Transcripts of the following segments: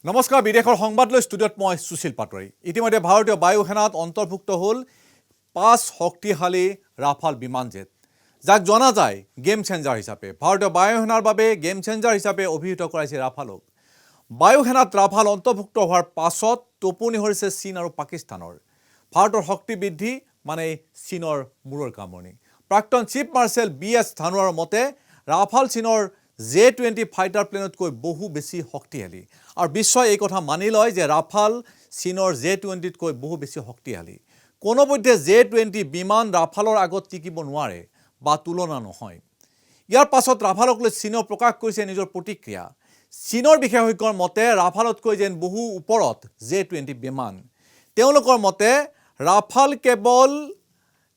নমস্কাৰ বিদেশৰ সংবাদ লৈ ষ্টুডিঅ'ত মই সুশীল পাটোৱাৰী। ইতিমধ্যে ভাৰতীয় বায়ু সেনাত অন্তৰ্ভুক্ত হ'ল 5 শক্তিশালী ৰাফাল বিমান জেট, যাক জনা যায় গেম চেঞ্জাৰ হিচাপে। ভাৰতীয় বায়ু সেনাৰ বাবে গেম চেঞ্জাৰ হিচাপে অভিহিত কৰাইছে ৰাফালক। বায়ু সেনাত ৰাফাল অন্তৰ্ভুক্ত হোৱাৰ পাছত টোপনি হৈছে চীন আৰু পাকিস্তানৰ। ভাৰতৰ শক্তি বৃদ্ধি মানে চীনৰ মূৰৰ কামৰণি। প্ৰাক্তন চিফ মাৰ্শ্বেল BS ধানোৱাৰ মতে ৰাফাল চীনৰ J-20 ফাইটাৰ প্লেনতকৈ বহু বেছি শক্তিশালী। আৰু বিশ্বই এই কথা মানি লয় যে ৰাফাল চীনৰ J-20তকৈ বহু বেছি শক্তিশালী। কোনোপধ্যে J-20 বিমান ৰাফালৰ আগত টিকিব নোৱাৰে বা তুলনা নহয়। ইয়াৰ পাছত ৰাফালক লৈ চীনেও প্ৰকাশ কৰিছে নিজৰ প্ৰতিক্ৰিয়া। চীনৰ বিশেষজ্ঞৰ মতে ৰাফালতকৈ যেন বহু ওপৰত J-20 বিমান। তেওঁলোকৰ মতে ৰাফাল কেৱল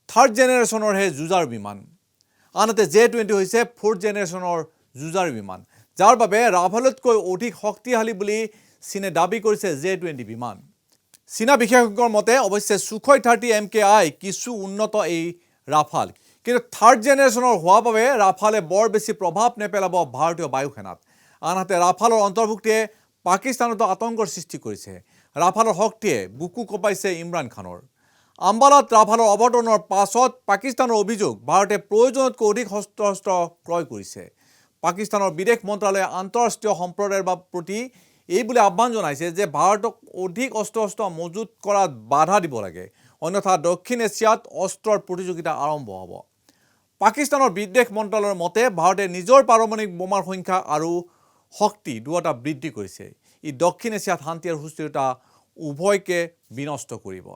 3rd জেনেৰেশ্যনৰহে যুঁজাৰ বিমান, আনহাতে J-20 হৈছে 4th জেনেৰেশ্যনৰ যুঁজাৰ বিমান, যাৰ বাবে ৰাফালতকৈ অধিক শক্তিশালী বুলি চীনে দাবী কৰিছে J-20 বিমান। চীনা বিশেষজ্ঞৰ মতে অৱশ্যে Sukhoi 30 MKI কিছু উন্নত এই ৰাফাল, কিন্তু 3rd জেনেৰেশ্যনৰ হোৱাৰ বাবে ৰাফালে বৰ বেছি প্ৰভাৱ নেপেলাব ভাৰতীয় বায়ু সেনাত। আনহাতে ৰাফালৰ অন্তৰ্ভুক্তিয়ে পাকিস্তানতো আতংকৰ সৃষ্টি কৰিছে। ৰাফালৰ শক্তিয়ে বুকু কঁপাইছে ইমৰান খানৰ। আম্বালাত ৰাফালৰ অৱতৰণৰ পাছত পাকিস্তানৰ অভিযোগ ভাৰতে প্ৰয়োজনতকৈ অধিক শস্ত্ৰ ক্ৰয় কৰিছে। পাকিস্তানৰ বিদেশ মন্ত্ৰালয়ে আন্তঃৰাষ্ট্ৰীয় সম্প্ৰদায়ৰ প্ৰতি এই বুলি আহ্বান জনাইছে যে ভাৰতক অধিক অস্ত্ৰ মজুত কৰাত বাধা দিব লাগে, অন্যথা দক্ষিণ এছিয়াত অস্ত্ৰৰ প্ৰতিযোগিতা আৰম্ভ হ'ব। পাকিস্তানৰ বিদেশ মন্ত্ৰালয়ৰ মতে ভাৰতে নিজৰ পাৰমাণৱিক বোমাৰ সংখ্যা আৰু শক্তি দুয়োটা বৃদ্ধি কৰিছে। ই দক্ষিণ এছিয়াত শান্তি আৰু সুস্থিৰতা উভয়কে বিনষ্ট কৰিব।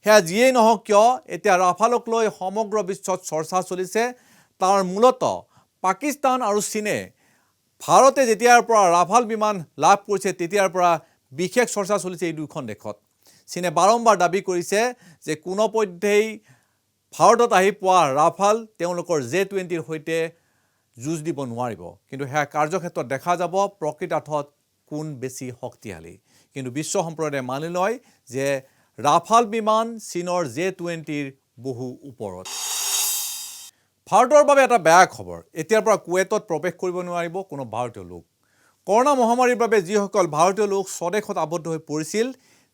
সেয়া যিয়েই নহওক কিয়, এতিয়া ৰাফালক লৈ সমগ্ৰ বিশ্বত চৰ্চা চলিছে। তাৰ মূলত পাকিস্তান আৰু চীনে ভাৰতে যেতিয়াৰ পৰা ৰাফাল বিমান লাভ কৰিছে তেতিয়াৰ পৰা বিশেষ চৰ্চা চলিছে এই দুখন দেশত। চীনে বাৰম্বাৰ দাবী কৰিছে যে কোনোপধ্যেই ভাৰতত আহি পোৱা ৰাফাল তেওঁলোকৰ J-20ৰ সৈতে যুঁজ দিব নোৱাৰিব। কিন্তু সেয়া কাৰ্যক্ষেত্ৰত দেখা যাব প্ৰকৃতাৰ্থত কোন বেছি শক্তিশালী। কিন্তু বিশ্ব সম্প্ৰদায়ে মানি লয় যে ৰাফাল বিমান চীনৰ J-20ৰ বহু ওপৰত। ভাৰতৰ বাবে এটা বেয়া খবৰ, এতিয়াৰ পৰা কুৱেইটত প্ৰৱেশ কৰিব নোৱাৰিব কোনো ভাৰতীয় লোক। কৰোনা মহামাৰীৰ বাবে যিসকল ভাৰতীয় লোক স্বদেশত আবদ্ধ হৈ পৰিছিল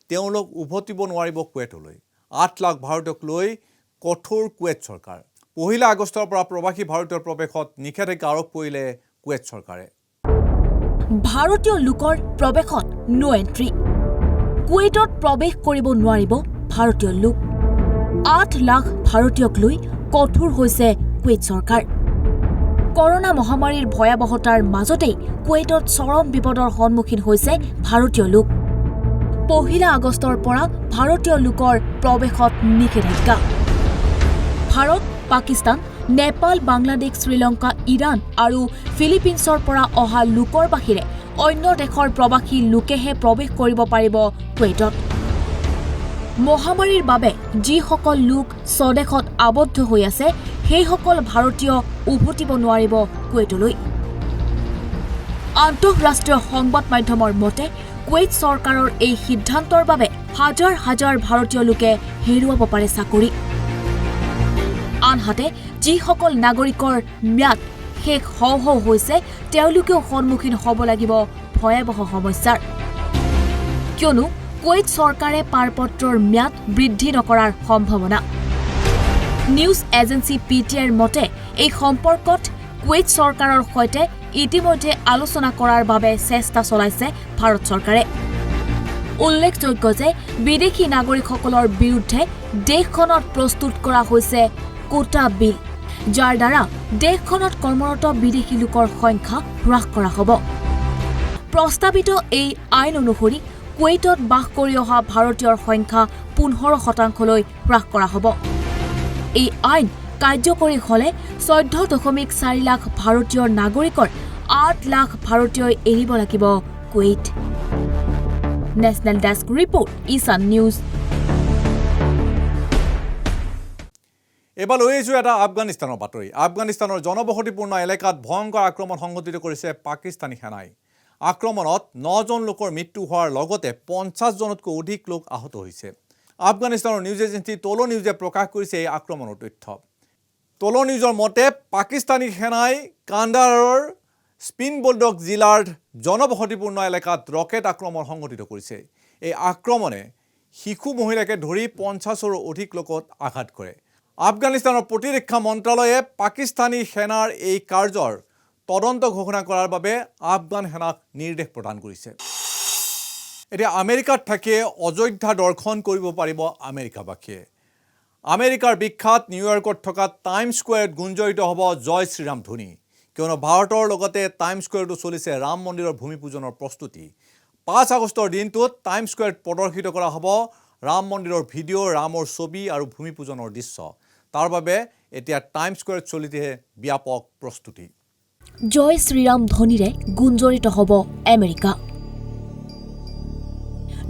তেওঁলোক উভতিব নোৱাৰিব কুৱেইটলৈ। 8 লাখ ভাৰতীয়ক লৈ কঠোৰ কুৱেইট চৰকাৰ। 1 আগষ্টৰ পৰা প্ৰৱাসী ভাৰতীয়ৰ প্ৰৱেশত নিষেধাজ্ঞা আৰোপ কৰিলে কুৱেইট চৰকাৰে। ভাৰতীয় লোকৰ প্ৰৱেশত নো এণ্ট্ৰি। কুৱেইটত প্ৰৱেশ কৰিব নোৱাৰিব ভাৰতীয় লোক। 8 লাখ ভাৰতীয়ক লৈ কঠোৰ হৈছে কুৱেইট চৰকাৰ। কৰোনা মহামাৰীৰ ভয়াৱহতাৰ মাজতেই কুৱেইটত চৰম বিপদৰ সন্মুখীন হৈছে ভাৰতীয় লোক। 1 আগষ্টৰ পৰা ভাৰতীয় লোকৰ প্ৰৱেশত নিষেধাজ্ঞা। ভাৰত, পাকিস্তান, নেপাল, বাংলাদেশ, শ্ৰীলংকা, ইৰাণ আৰু ফিলিপিনছৰ পৰা অহা লোকৰ বাহিৰে অন্য দেশৰ প্ৰৱাসী লোকেহে প্ৰৱেশ কৰিব পাৰিব কুৱেইটত। মহামাৰীৰ বাবে যিসকল লোক স্বদেশত আবদ্ধ হৈ আছে সেইসকল ভাৰতীয় উভতিব নোৱাৰিব কুৱেইটলৈ। আন্তঃৰাষ্ট্ৰীয় সংবাদ মাধ্যমৰ মতে কুৱেইট চৰকাৰৰ এই সিদ্ধান্তৰ বাবে হাজাৰ হাজাৰ ভাৰতীয় লোকে হেৰুৱাব পাৰে চাকৰি। আনহাতে যিসকল নাগৰিকৰ ম্যাদ শেষ হওঁ হওঁ হৈছে তেওঁলোকেও সন্মুখীন হ'ব লাগিব ভয়াৱহ সমস্যাৰ। কিয়নো কুৱেইট চৰকাৰে পাৰপত্ৰৰ ম্যাদ বৃদ্ধি নকৰাৰ সম্ভাৱনা। নিউজ এজেন্সি PTIৰ মতে এই সম্পৰ্কত কুৱেইট চৰকাৰৰ সৈতে ইতিমধ্যে আলোচনা কৰাৰ বাবে চেষ্টা চলাইছে ভাৰত চৰকাৰে। উল্লেখযোগ্য যে বিদেশী নাগৰিকসকলৰ বিৰুদ্ধে দেশখনত প্ৰস্তুত কৰা হৈছে কোটা বিল, যাৰ দ্বাৰা দেশখনত কৰ্মৰত বিদেশী লোকৰ সংখ্যা হ্ৰাস কৰা হ'ব। প্ৰস্তাৱিত এই আইন অনুসৰি কুৱেইটত বাস কৰি অহা ভাৰতীয়ৰ সংখ্যা 15% হ্ৰাস কৰা হ'ব। এই আইন কাৰ্যকৰী হ'লে 14.4 লাখ ভাৰতীয় নাগৰিকৰ 8 লাখ ভাৰতীয়ই এৰিব লাগিব কুৱেইট। নেশ্যনেল ডেস্ক ৰিপৰ্ট, ইছান নিউজ। এবাৰ লৈ আহিছোঁ এটা আফগানিস্তানৰ বাতৰি। আফগানিস্তানৰ জনবসতিপূৰ্ণ এলেকাত ভয়ংকৰ আক্ৰমণ সংঘটিত কৰিছে পাকিস্তানী সেনাই। আক্ৰমণত 9 জন লোকৰ মৃত্যু হোৱাৰ লগতে 50 জনতকৈ অধিক লোক আহত হৈছে। আফগানিস্তানৰ নিউজ এজেন্সি টলো নিউজে প্ৰকাশ কৰিছে এই আক্ৰমণৰ তথ্য। টলো নিউজৰ মতে পাকিস্তানী সেনাই কান্দাহাৰৰ স্পিন বোল্ডক জিলাৰ জনবসতিপূৰ্ণ এলেকাত ৰকেট আক্ৰমণ সংঘটিত কৰিছে। এই আক্ৰমণে শিশু মহিলাকে ধৰি 50ৰো অধিক লোকত আঘাত কৰে। আফগানিস্তানৰ প্ৰতিৰক্ষা মন্ত্ৰালয়ে পাকিস্তানী সেনাৰ এই কাৰ্যৰ তদন্ত ঘোষণা কৰাৰ বাবে আফগান সেনাক নিৰ্দেশ প্ৰদান কৰিছে। এতিয়া আমেৰিকাত থাকি অযোধ্যা দৰ্শন কৰিব পাৰিব আমেৰিকাবাসীয়ে। আমেৰিকাৰ বিখ্যাত নিউয়ৰ্কত থকা টাইমছ স্কুৱেৰত গুঞ্জৰিত হ'ব জয় শ্ৰীৰাম ধ্বনি, কিয়নো ভাৰতৰ লগতে টাইমছ স্কুৱেৰতো চলিছে ৰাম মন্দিৰৰ ভূমি পূজনৰ প্ৰস্তুতি। 5 আগষ্টৰ দিনটোত টাইমছ স্কুৱেৰত প্ৰদৰ্শিত কৰা হ'ব ৰাম মন্দিৰৰ ভিডিঅ', ৰামৰ ছবি আৰু ভূমি পূজনৰ দৃশ্য। তাৰ বাবে এতিয়া টাইমছ স্কুৱেৰত চলিছে ব্যাপক প্ৰস্তুতি। জয় শ্ৰীৰাম ধ্বনিৰে গুঞ্জৰিত হ'ব আমেৰিকা।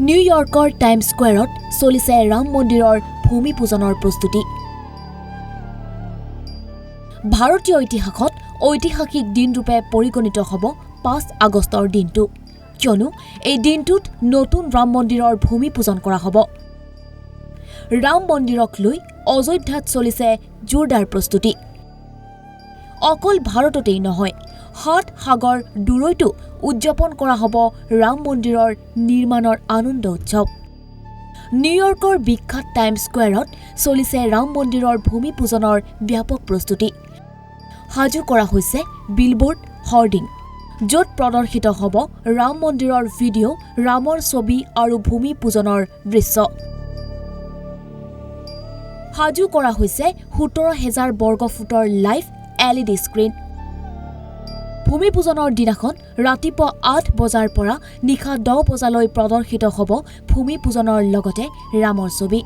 নিউয়ৰ্কৰ টাইমছ স্কুৱেৰত চলিছে ৰাম মন্দিৰৰ ভূমি পূজনৰ প্ৰস্তুতি। ভাৰতীয় ইতিহাসত ঐতিহাসিক দিনৰূপে পৰিগণিত হ'ব 5 আগষ্টৰ দিনটো, কিয়নো এই দিনটোত নতুন ৰাম মন্দিৰৰ ভূমি পূজন কৰা হ'ব। ৰাম মন্দিৰক লৈ অযোধ্যাত চলিছে জোৰদাৰ প্ৰস্তুতি। অকল ভাৰততেই নহয়, 7 সাগৰ দূৰৈতো উদযাপন কৰা হ'ব ৰাম মন্দিৰৰ নিৰ্মাণৰ আনন্দ উৎসৱ। নিউয়ৰ্কৰ বিখ্যাত টাইমছ স্কুৱেৰত চলিছে ৰাম মন্দিৰৰ ভূমি পূজনৰ ব্যাপক প্ৰস্তুতি। সাজু কৰা হৈছে বিলবোৰ্ড, হৰ্ডিং, য'ত প্ৰদৰ্শিত হ'ব ৰাম মন্দিৰৰ ভিডিঅ', ৰামৰ ছবি আৰু ভূমি পূজনৰ দৃশ্য। সাজু কৰা হৈছে 17,000 বৰ্গফুটৰ লাইভ LED স্ক্ৰীণ। ভূমি পূজনৰ দিনাখন ৰাতিপুৱা 8 বজাৰ পৰা নিশা 10 বজালৈ প্ৰদৰ্শিত হ'ব ভূমি পূজনৰ লগতে ৰামৰ ছবি।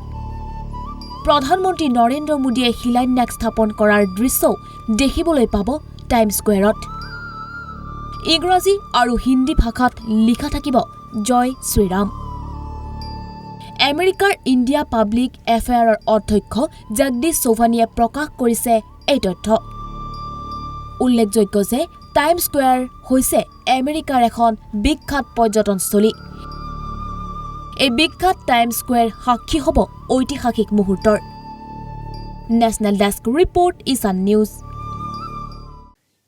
প্ৰধানমন্ত্ৰী নৰেন্দ্ৰ মোদীয়ে শিলান্যাস স্থাপন কৰাৰ দৃশ্যও দেখিবলৈ পাব টাইমছ স্কুৱেৰত। ইংৰাজী আৰু হিন্দী ভাষাত লিখা থাকিব জয় শ্ৰীৰাম। আমেৰিকাৰ ইণ্ডিয়া পাব্লিক এফেয়াৰৰ অধ্যক্ষ জগদীশ চৌহানীয়ে প্ৰকাশ কৰিছে এই তথ্য। উল্লেখযোগ্য যে টাইমছ স্কুৱেৰ হৈছে আমেৰিকাৰ এখন বিখ্যাত পৰ্যটনস্থলী। এই বিখ্যাত টাইমছ স্কুৱেৰ সাক্ষী হ'ব ঐতিহাসিক মুহূৰ্তৰ। নেশ্যনেল ডেস্ক ৰিপৰ্ট, ঈশান নিউজ।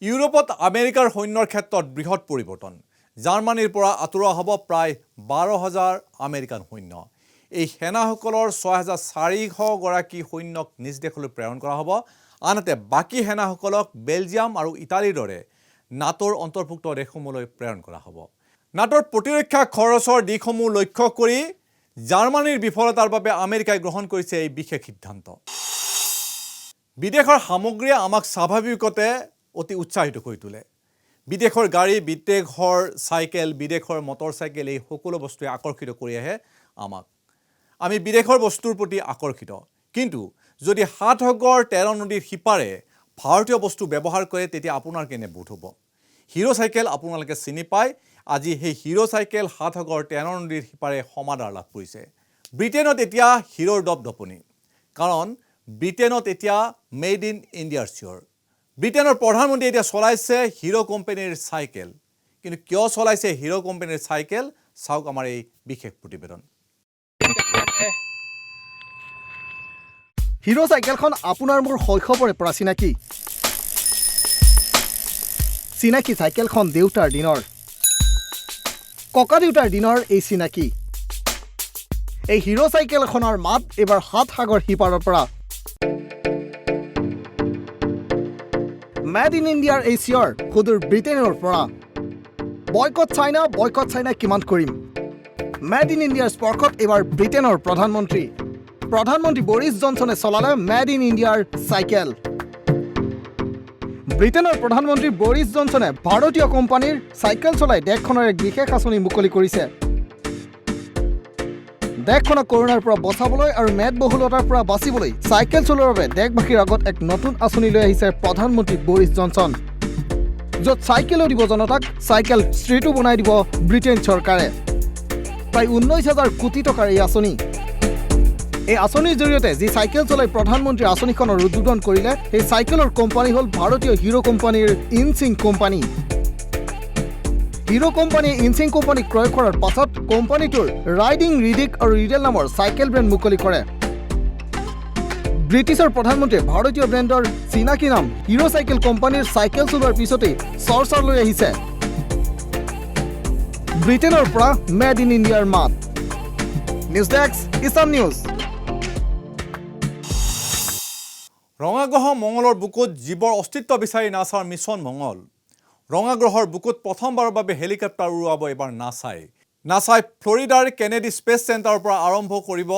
ইউৰোপত আমেৰিকাৰ সৈন্যৰ ক্ষেত্ৰত বৃহৎ পৰিৱৰ্তন। জাৰ্মানীৰ পৰা আঁতৰোৱা হ'ব প্ৰায় 12,000 আমেৰিকান সৈন্য। এই সেনাসকলৰ 6,400 গৰাকী সৈন্যক নিজ দেশলৈ প্ৰেৰণ কৰা হ'ব। আনহাতে বাকী সেনাসকলক বেলজিয়াম আৰু ইটালীৰ দৰে নাটোৰ অন্তৰ্ভুক্ত দেশসমূহলৈ প্ৰেৰণ কৰা হ'ব। নাটোৰ প্ৰতিৰক্ষা খৰচৰ দিশসমূহ লক্ষ্য কৰি জাৰ্মানীৰ বিফলতাৰ বাবে আমেৰিকাই গ্ৰহণ কৰিছে এই বিশেষ সিদ্ধান্ত। বিদেশৰ সামগ্ৰীয়ে আমাক স্বাভাৱিকতে অতি উৎসাহিত কৰি তোলে। বিদেশৰ গাড়ী, বিদেশৰ চাইকেল, বিদেশৰ মটৰচাইকেল, এই সকলো বস্তুৱে আকৰ্ষিত কৰি আহে আমাক। আমি বিদেশৰ বস্তুৰ প্ৰতি আকৰ্ষিত, কিন্তু যদি 7 সাগৰ 13 নদীৰ সিপাৰে ভাৰতীয় বস্তু ব্যৱহাৰ কৰে তেতিয়া আপোনাৰ কেনে বোধ হ'ব? হিৰো চাইকেল আপোনালোকে চিনি পায়। আজি সেই হিৰো চাইকেল 7 সাগৰ 13 নদীৰ সিপাৰে সমাদৰ লাভ কৰিছে। ব্ৰিটেইনত এতিয়া হিৰোৰ দপদপনি, কাৰণ ব্ৰিটেইনত এতিয়া মেড ইন ইণ্ডিয়াৰ চিয়ৰ। ব্ৰিটেইনৰ প্ৰধানমন্ত্ৰীয়ে এতিয়া চলাইছে হিৰো কোম্পানীৰ চাইকেল। কিন্তু কিয় চলাইছে হিৰো কোম্পানীৰ চাইকেল, চাওক আমাৰ এই বিশেষ প্ৰতিবেদন। হিৰো চাইকেলখন আপোনাৰ মোৰ শৈশৱৰে পৰা চিনাকি চাইকেলখন দেউতাৰ দিনৰ, ককা দেউতাৰ দিনৰ এই চিনাকি। এই হিৰো চাইকেলখনৰ মাত এবাৰ 7 সাগৰ সিপাৰৰ পৰা। মেড ইন ইণ্ডিয়াৰ এই চিয়ৰ সুদূৰ ব্ৰিটেইনৰ পৰা। বয়কট চাইনা কিমান কৰিম। মেড ইন ইণ্ডিয়াৰ স্পৰ্শত এইবাৰ ব্ৰিটেইনৰ প্ৰধানমন্ত্ৰী বৰিছ জনছনে চলালে মেড ইন ইণ্ডিয়াৰ চাইকেল। ব্ৰিটেইনৰ প্ৰধানমন্ত্ৰী বৰিছ জনছনে ভাৰতীয় কোম্পানীৰ চাইকেল চলাই দেশখনৰ এক বিশেষ আঁচনি মুকলি কৰিছে। দেশখনক কৰোনাৰ পৰা বচাবলৈ আৰু মেদবহুলতাৰ পৰা বাচিবলৈ চাইকেল চলোৱাৰ বাবে দেশবাসীৰ আগত এক নতুন আঁচনি লৈ আহিছে প্ৰধানমন্ত্ৰী বৰিছ জনছন, য'ত চাইকেলো দিব জনতাক, চাইকেল ষ্ট্ৰীটো বনাই দিব ব্ৰিটেইন চৰকাৰে। প্ৰায় 19,000 কোটি টকাৰ এই আঁচনি। এই আঁচনিৰ জৰিয়তে যি চাইকেল চলাই প্ৰধানমন্ত্ৰীৰ আঁচনিখনৰ উদ্বোধন কৰিলে, সেই চাইকেলৰ কোম্পানী হ'ল ভাৰতীয় হিৰো কোম্পানীৰ ইনচিং কোম্পানী। হিৰো কোম্পানীয়ে ইনচিং কোম্পানীক ক্ৰয় কৰাৰ পাছত কোম্পানীটোৰ ৰাইডিং, ৰিডিক আৰু ৰিডেল নামৰ চাইকেল ব্ৰেণ্ড মুকলি কৰে। ব্ৰিটিছৰ প্ৰধানমন্ত্ৰীয়ে ভাৰতীয় ব্ৰেণ্ডৰ চিনাকি নাম হিৰো চাইকেল কোম্পানীৰ চাইকেল চলোৱাৰ পিছতেই চৰ্চালৈ আহিছে ব্ৰিটেইনৰ পৰা মেড ইন ইণ্ডিয়াৰ মাত। নিউজ ডেস্ক, ইছান নিউজ। ৰঙাগ্ৰহ মঙলৰ বুকুত জীৱৰ অস্তিত্ব বিচাৰি নাছাৰ মিছন মঙল। ৰঙাগ্ৰহৰ বুকুত প্ৰথমবাৰৰ বাবে হেলিকপ্টাৰ উৰুৱাব এবাৰ নাছাই। নাছাই ফ্লৰিডাৰ কেনেডি স্পেচ চেণ্টাৰৰ পৰা আৰম্ভ কৰিব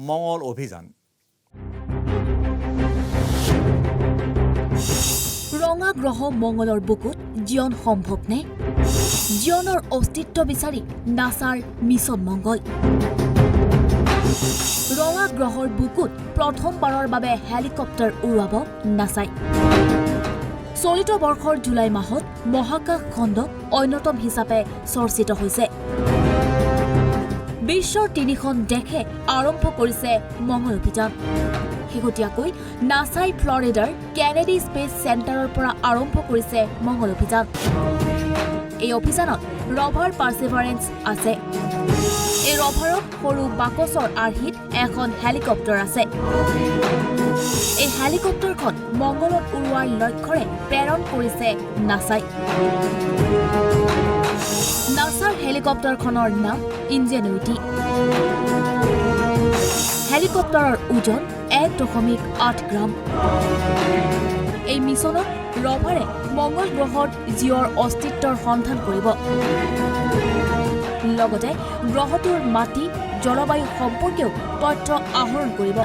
মঙল অভিযান। ৰঙাগ্ৰহ মঙলৰ বুকুত জীৱন সম্ভৱনে? জীৱনৰ অস্তিত্ব বিচাৰি নাছাৰ মিছন মংগল। ৰঙাগ্ৰহৰ বুকুত প্ৰথমবাৰৰ বাবে হেলিকপ্টাৰ উৰুৱাব নাছাই। চলিত বৰ্ষৰ জুলাই মাহত মহাকাশ খণ্ড অন্যতম হিচাপে চৰ্চিত হৈছে। বিশ্বৰ 3খন দেশে আৰম্ভ কৰিছে মংগল অভিযান। শেহতীয়াকৈ নাছাই ফ্লৰিডাৰ কেনেডি স্পেচ চেণ্টাৰৰ পৰা আৰম্ভ কৰিছে মংগল অভিযান। এই অভিযানত ৰভাৰ পাৰ্চিভাৰেন্স আছে। এই ৰভাৰত সৰু বাকচৰ আৰ্হিত এখন হেলিকপ্টাৰ আছে। এই হেলিকপ্টাৰখন মংগলত উৰুৱাৰ লক্ষ্যৰে প্ৰেৰণ কৰিছে নাছাই। নাছাৰ হেলিকপ্টাৰখনৰ নাম ইনজেনুইটি। হেলিকপ্টাৰৰ ওজন 1.8 গ্ৰাম। এই মিছনত ৰভাৰে মংগল গ্ৰহত জীৱৰ অস্তিত্বৰ সন্ধান কৰিব। লগতে গ্ৰহটোৰ মাটি, জলবায়ু সম্পৰ্কীয় তথ্য আহৰণ কৰিব।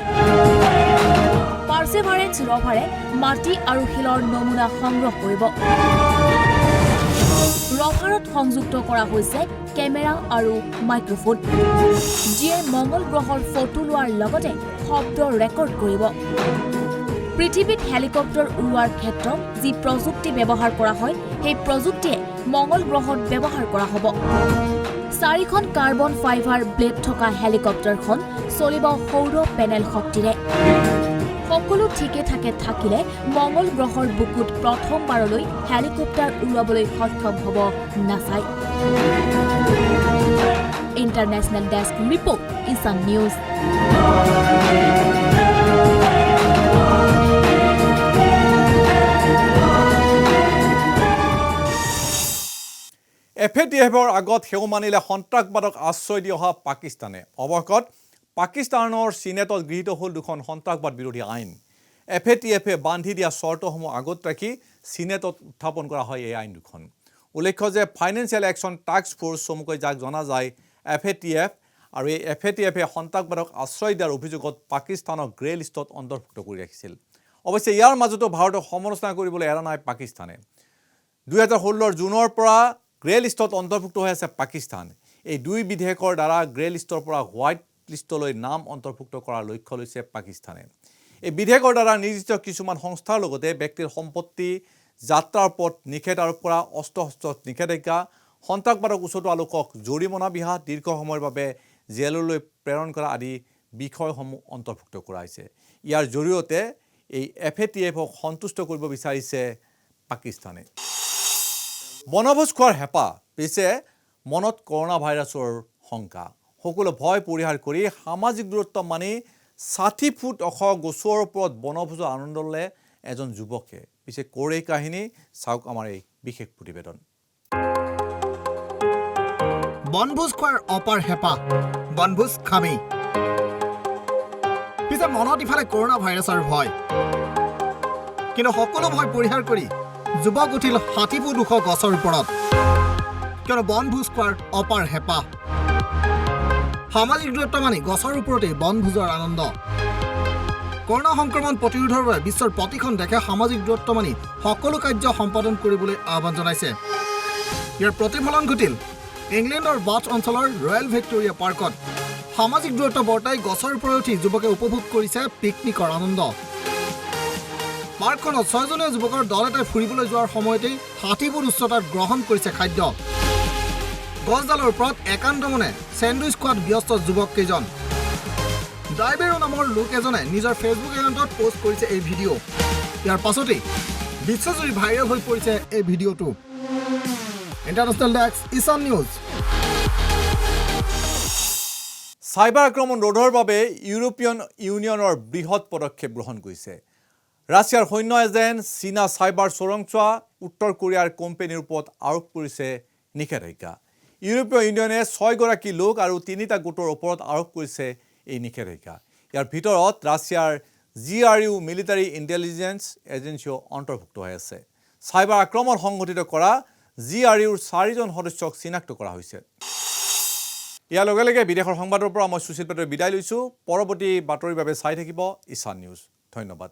পাৰ্চিভাৰেন্স ৰভাৰে মাটি আৰু শিলৰ নমুনা সংগ্ৰহ কৰিব। ৰভাৰত সংযুক্ত কৰা হৈছে কেমেৰা আৰু মাইক্ৰফোন, যিয়ে মংগল গ্ৰহৰ ফটো লোৱাৰ লগতে শব্দ ৰেকৰ্ড কৰিব। পৃথিৱীত হেলিকপ্টাৰ উৰুৱাৰ ক্ষেত্ৰত যি প্ৰযুক্তি ব্যৱহাৰ কৰা হয়, সেই প্ৰযুক্তিয়ে মংগল গ্ৰহত ব্যৱহাৰ কৰা হ'ব। 4খন কাৰ্বন ফাইবাৰ ব্লেড থকা হেলিকপ্টাৰখন চলিব সৌৰ পেনেল শক্তিৰে। সকলো ঠিকে থাকিলে মংগল গ্ৰহৰ বুকুত প্ৰথমবাৰলৈ হেলিকপ্টাৰ উৰুৱাবলৈ সক্ষম হ'ব নাছাই। ইণ্টাৰনেশ্যনেল ডেস্ক ৰিপৰ্ট, ইছান নিউজ। FATFৰ আগত সেও মানিলে সন্ত্ৰাসবাদক আশ্ৰয় দি অহা পাকিস্তানে। অৱশেষত পাকিস্তানৰ চিনেটত গৃহীত হ'ল 2খন সন্ত্ৰাসবাদ বিৰোধী আইন। FATFে বান্ধি দিয়া চৰ্তসমূহ আগত ৰাখি চিনেটত উত্থাপন কৰা হয় এই আইন 2খন। উল্লেখ্য যে ফাইনেন্সিয়েল একশ্যন টাস্ক ফ'ৰ্চ চমুকৈ যাক জনা যায় FATF, আৰু এই FATFে সন্ত্ৰাসবাদক আশ্ৰয় দিয়াৰ অভিযোগত পাকিস্তানক গ্ৰে লিষ্টত অন্তৰ্ভুক্ত কৰি ৰাখিছিল। অৱশ্যে ইয়াৰ মাজতো ভাৰতক সমালোচনা কৰিবলৈ এৰা নাই পাকিস্তানে। 2016 জুনৰ পৰা গ্ৰে লিষ্টত অন্তৰ্ভুক্ত হৈ আছে পাকিস্তান। এই 2 বিধেয়কৰ দ্বাৰা গ্ৰে লিষ্টৰ পৰা হোৱাইট লিষ্টলৈ নাম অন্তৰ্ভুক্ত কৰাৰ লক্ষ্য লৈছে পাকিস্তানে। এই বিধেয়কৰ দ্বাৰা নিৰ্দিষ্ট কিছুমান সংস্থাৰ লগতে ব্যক্তিৰ সম্পত্তি, যাত্ৰাৰ পথ নিষেধ আৰোপ কৰা, অস্ত্ৰ-শস্ত্ৰত নিষেধাজ্ঞা, সন্ত্ৰাসবাদক উচতোৱা লোকক জৰিমনা বিহা, দীৰ্ঘ সময়ৰ বাবে জেললৈ প্ৰেৰণ কৰা আদি বিষয়সমূহ অন্তৰ্ভুক্ত কৰা হৈছে। ইয়াৰ জৰিয়তে এই FATFক সন্তুষ্ট কৰিব বিচাৰিছে পাকিস্তানে। বনভোজ খোৱাৰ হেঁপাহ, পিছে মনত কৰোনা ভাইৰাছৰ শংকা। সকলো ভয় পৰিহাৰ কৰি সামাজিক দূৰত্ব মানি 60 ফুট ওখ গছৰ ওপৰত বনভোজৰ আনন্দ ল'লে এজন যুৱকে। পিছে ক'ৰ এই কাহিনী, চাওক আমাৰ এই বিশেষ প্ৰতিবেদন। বনভোজ খোৱাৰ অপাৰ হেঁপাহ, বনভোজ খামেই। পিছে মনত ইফালে কৰোনা ভাইৰাছৰ ভয়, কিন্তু সকলো ভয় পৰিহাৰ কৰি যুৱক উঠিল 60 ফুট ওখ গছৰ ওপৰত, কিয়নো বনভোজ খোৱাৰ অপাৰ হেঁপাহ। সামাজিক দূৰত্ব মানি গছৰ ওপৰতেই বনভোজৰ আনন্দ। কৰোনা সংক্ৰমণ প্ৰতিৰোধৰ বাবে বিশ্বৰ প্ৰতিখন দেশে সামাজিক দূৰত্ব মানি সকলো কাৰ্য সম্পাদন কৰিবলৈ আহ্বান জনাইছে। ইয়াৰ প্ৰতিফলন ঘটিল ইংলেণ্ডৰ বাথ অঞ্চলৰ ৰয়েল ভিক্টোৰিয়া পাৰ্কত। সামাজিক দূৰত্ব বৰ্তাই গছৰ ওপৰত উঠি যুৱকে উপভোগ কৰিছে পিকনিকৰ আনন্দ। পাৰ্কখনত 6জনীয়া যুৱকৰ দল এটাই ফুৰিবলৈ যোৱাৰ সময়তেই 60 ফুট উচ্চতাত গ্ৰহণ কৰিছে খাদ্য। গছডালৰ ওপৰত একান্ত মনে চেণ্ডউইচ খোৱাত ব্যস্ত যুৱক কেইজন। ড্ৰাইবেৰো নামৰ লোক এজনে নিজৰ ফেচবুক একাউণ্টত পোষ্ট কৰিছে এই ভিডিঅ'। ইয়াৰ পাছতেই বিশ্বজুৰি ভাইৰেল হৈ পৰিছে এই ভিডিঅ'টো। ইণ্টাৰনেশ্যনেল ডেস্ক, ইছান নিউজ। চাইবাৰ আক্ৰমণ ৰোধৰ বাবে ইউৰোপীয়ন ইউনিয়নৰ বৃহৎ পদক্ষেপ গ্ৰহণ কৰিছে ৰাছিয়াৰ সৈন্য এজেণ্ট চীনা চাইবাৰ চোৰাংচোৱা উত্তৰ কোৰিয়াৰ কোম্পানীৰ ওপৰত আৰোপ কৰিছে নিষেধাজ্ঞা ইউৰোপীয় ইউনিয়নে 6 গৰাকী লোক আৰু 3টা গোটৰ ওপৰত আৰোপ কৰিছে এই নিষেধাজ্ঞা ইয়াৰ ভিতৰত ৰাছিয়াৰ GRU মিলিটাৰী ইণ্টেলিজেন্স এজেন্সিও অন্তৰ্ভুক্ত হৈ আছে চাইবাৰ আক্ৰমণ সংঘটিত কৰা GRUৰ 4জন সদস্যক চিনাক্ত কৰা হৈছে ইয়াৰ লগে লগে বিদেশৰ সংবাদৰ পৰা মই সুশীল পেটৰ বিদায় লৈছো পৰৱৰ্তী বাতৰিৰ বাবে চাই থাকিব ঈশান নিউজ ধন্যবাদ